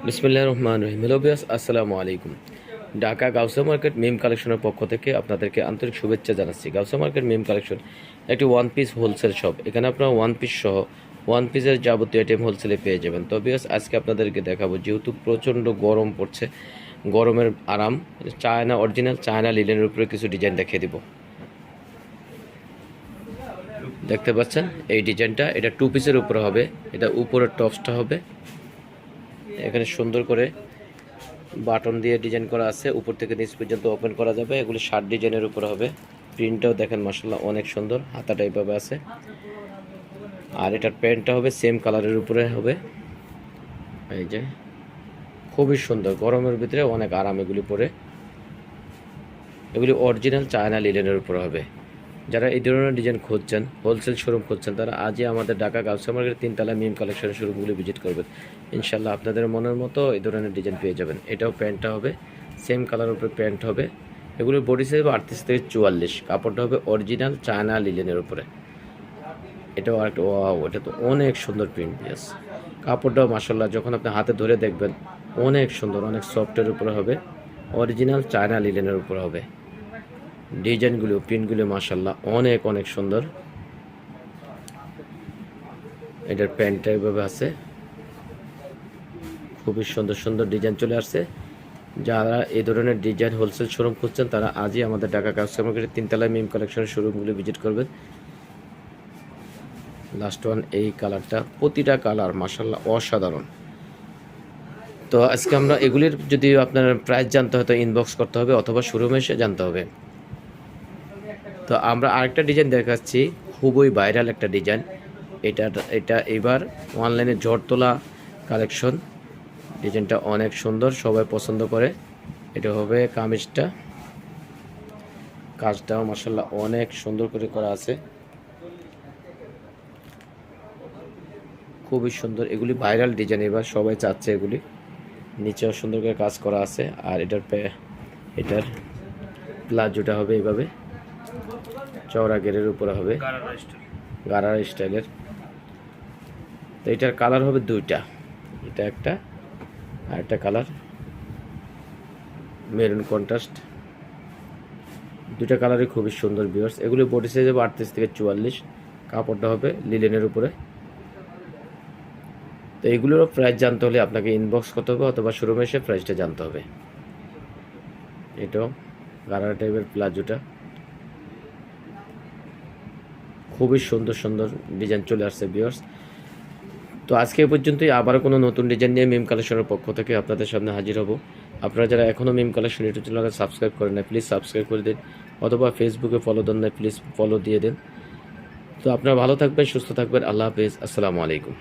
বিসমিল্লাহির রহমানির রহিম। Hello viewers, আসসালামু আলাইকুম। ঢাকা গাউসিয়া মার্কেট মিম কালেকশনের পক্ষ থেকে আপনাদেরকে আন্তরিক শুভেচ্ছা জানাচ্ছি। গাউসিয়া মার্কেট মিম কালেকশন একটি ওয়ান পিস হোলসেল শপ। এখানে আপনারা ওয়ান পিস সহ ওয়ান পিসের যাবতীয় আইটেম হোলসেলে পেয়ে যাবেন। তো ভিউয়ার্স, আজকে আপনাদেরকে দেখাবো, যেহেতু প্রচণ্ড গরম পড়ছে, গরমের আরাম চায়না অরিজিনাল চায়না লিলেনের উপরে কিছু ডিজাইন দেখিয়ে দিব। দেখতে পাচ্ছেন এই ডিজাইনটা, এটা টু পিসের উপরে হবে। এটা উপরের টপসটা হবে, এখানে সুন্দর করে বাটন দিয়ে ডিজাইন করা আছে, উপর থেকে নিচ পর্যন্ত ওপেন করা যাবে। এগুলি শার্ট ডিজাইনের উপরে হবে। প্রিন্টটাও দেখেন মাশাআল্লাহ অনেক সুন্দর, হাতাটা এইভাবে আছে। আর এটার প্যান্টটা হবে সেম কালারের উপরে হবে। এই যে খুবই সুন্দর, গরমের ভিতরে অনেক আরাম এগুলি পরে। এগুলি অরিজিনাল চায়না লিলেনের উপরে হবে। যারা এই ধরনের ডিজাইন খুঁজছেন, হোলসেল শোরুম খুঁজছেন, তারা আজই আমাদের ঢাকা গাউসিয়া মার্কেটের 3 মিম কালেকশনের শোরুমগুলি ভিজিট করবেন। ইনশাল্লাহ আপনাদের মনের মতো এই ধরনের ডিজাইন পেয়ে যাবেন। এটাও প্যান্টটা হবে সেম কালারের উপরে প্যান্ট হবে। এগুলোর বডি সাইজ 38 থেকে 44। কাপড়টা হবে অরিজিনাল চায়না লিলেনের উপরে। এটাও আরেকটা ওয়াও, এটা তো অনেক সুন্দর প্রিন্ট। ইয়েস, কাপড়টাও মাশাআল্লাহ যখন আপনি হাতে ধরে দেখবেন অনেক সুন্দর, অনেক সফটের উপরে হবে। অরিজিনাল চায়না লিলেনের উপরে হবে। ডিজাইনগুলো প্রিন্টগুলো মাশাআল্লাহ অনেক অনেক সুন্দর। এটার প্যান্টটা এভাবে আছে, খুবই সুন্দর সুন্দর ডিজাইন চলে আসছে। যারা এই ধরনের ডিজাইন হোলসেল শোরুম খুঁজছেন, তারা আজই আমাদের ঢাকা গাউসিয়া মার্কেটের 3 মিম কালেকশনের শোরুমগুলো ভিজিট করবেন। লাস্ট ওয়ান এই কালারটা, প্রতিটা কালার মাশাআল্লাহ অসাধারণ। তো আজকে আমরা এগুলির যদি আপনার প্রাইস জানতে হয় তো ইনবক্স করতে হবে, অথবা শোরুমে এসে জানতে হবে। তো আমরা আরেকটা ডিজাইন দেখাচ্ছি, খুবই ভাইরাল একটা ডিজাইন। এটা এবার অনলাইনে ঝড় তোলা কালেকশন। ডিজাইনটা অনেক সুন্দর, সবাই পছন্দ করে। এটা হবে কামিজটা, কাজটাও মাশাআল্লাহ অনেক সুন্দর করে করা আছে, খুবই সুন্দর। এগুলি ভাইরাল ডিজাইন, এবার সবাই চাচ্ছে এগুলি। নিচেও সুন্দর করে কাজ করা আছে। আর এটার প্লাজোটা হবে এইভাবে চওড়া গেরের উপরে হবে, গারারা স্টাইলের। তো এটার কালার হবে দুইটা, এটা একটা আর একটা কালার মেরুন কন্ট্রাস্ট। দুইটা কালারই খুবই সুন্দর ভিউয়ার্স। এগুলি বডি সাইজ হবে 38 থেকে 44। কাপড়টা হবে লিলেনের উপরে। তো এগুলোরও প্রাইস জানতে হলে আপনাকে ইনবক্স করতে হবে, অথবা শোরুমে এসে প্রাইসটা জানতে হবে। এটাও গারারা টাইপের প্লাজোটা, খুবই সুন্দর সুন্দর ডিজাইন চলে আসছে ভিউয়ার্স। তো আজকে এই পর্যন্তই। আবারও কোনো নতুন ডিজাইন নিয়ে মিম কালেকশনের পক্ষ থেকে আপনাদের সামনে হাজির হব। আপনারা যারা এখনও মিম কালেকশন ইউটিউব চ্যানেলকে সাবস্ক্রাইব করেন না, প্লিজ সাবস্ক্রাইব করে দিন, অথবা ফেসবুকে ফলো দেন না, প্লিজ ফলো দিয়ে দিন। তো আপনারা ভালো থাকবেন, সুস্থ থাকবেন। আল্লাহ হাফেজ, আসসালামু আলাইকুম।